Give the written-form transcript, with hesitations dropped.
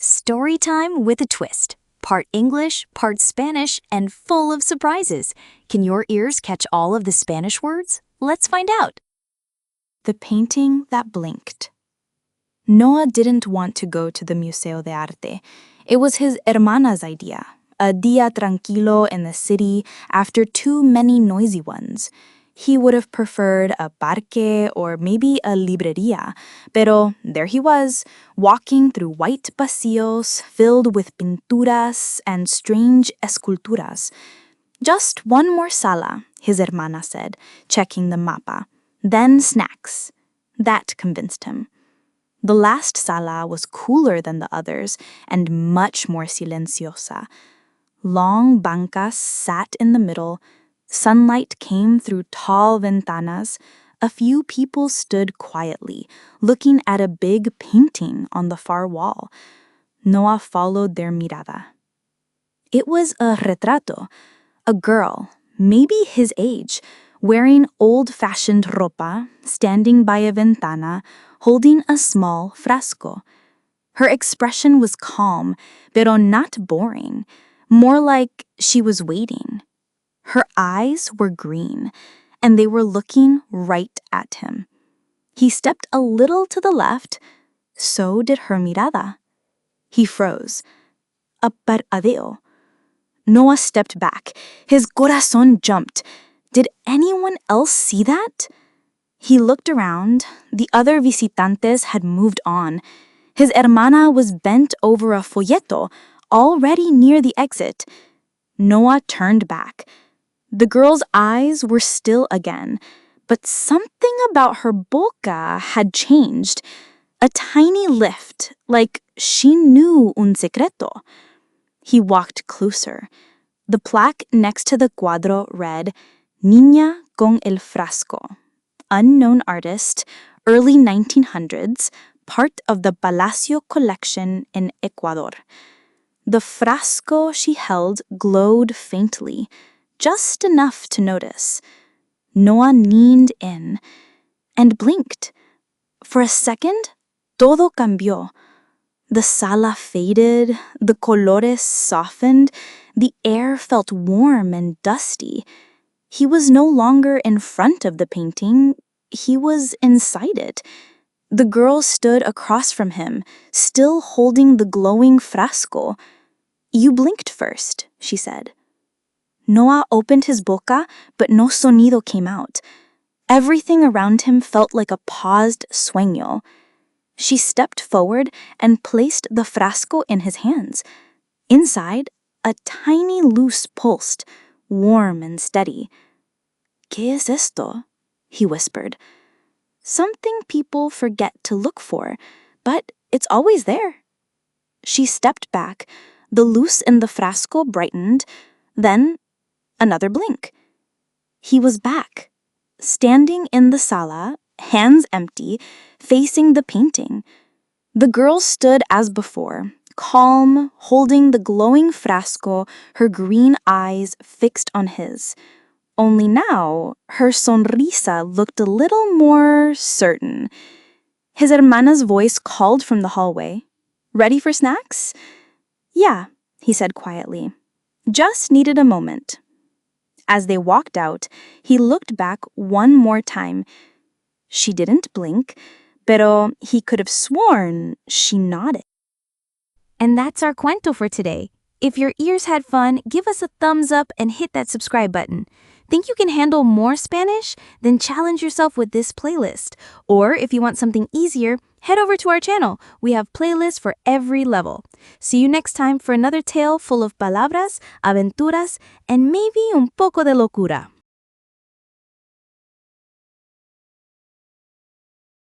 Story time with a twist. Part English, part Spanish, and full of surprises. Can your ears catch all of the Spanish words? Let's find out. The painting that blinked. Noah didn't want to go to the Museo de Arte. It was his hermana's idea, a día tranquilo in the city after too many noisy ones. He would have preferred a parque or maybe a librería, pero there he was, walking through white pasillos filled with pinturas and strange esculturas. Just one more sala, his hermana said, checking the mapa. Then snacks. That convinced him. The last sala was cooler than the others and much more silenciosa. Long bancas sat in the middle. Sunlight came through tall ventanas. A few people stood quietly, looking at a big painting on the far wall. Noah followed their mirada. It was a retrato, a girl, maybe his age, wearing old-fashioned ropa, standing by a ventana, holding a small frasco. Her expression was calm, pero not boring, more like she was waiting. Her eyes were green, and they were looking right at him. He stepped a little to the left, so did her mirada. He froze. A parpadeo. Noah stepped back. His corazón jumped. Did anyone else see that? He looked around. The other visitantes had moved on. His hermana was bent over a folleto, already near the exit. Noah turned back. The girl's eyes were still again, but something about her boca had changed. A tiny lift, like she knew un secreto. He walked closer. The plaque next to the cuadro read, Niña con el frasco. Unknown artist, early 1900s, part of the Palacio collection in Ecuador. The frasco she held glowed faintly, just enough to notice. Noah leaned in and blinked. For a second, todo cambió. The sala faded, the colores softened, the air felt warm and dusty. He was no longer in front of the painting, he was inside it. The girl stood across from him, still holding the glowing frasco. You blinked first, she said. Noah opened his boca, but no sonido came out. Everything around him felt like a paused sueño. She stepped forward and placed the frasco in his hands. Inside, a tiny loose pulsed, warm and steady. ¿Qué es esto? He whispered. Something people forget to look for, but it's always there. She stepped back. The loose in the frasco brightened. Then another blink. He was back, standing in the sala, hands empty, facing the painting. The girl stood as before, calm, holding the glowing frasco, her green eyes fixed on his. Only now, her sonrisa looked a little more certain. His hermana's voice called from the hallway. Ready for snacks? Yeah, he said quietly. Just needed a moment. As they walked out, he looked back one more time. She didn't blink, pero he could have sworn she nodded. And that's our cuento for today. If your ears had fun, give us a thumbs up and hit that subscribe button. Think you can handle more Spanish? Then challenge yourself with this playlist. Or if you want something easier, head over to our channel. We have playlists for every level. See you next time for another tale full of palabras, aventuras, and maybe un poco de locura.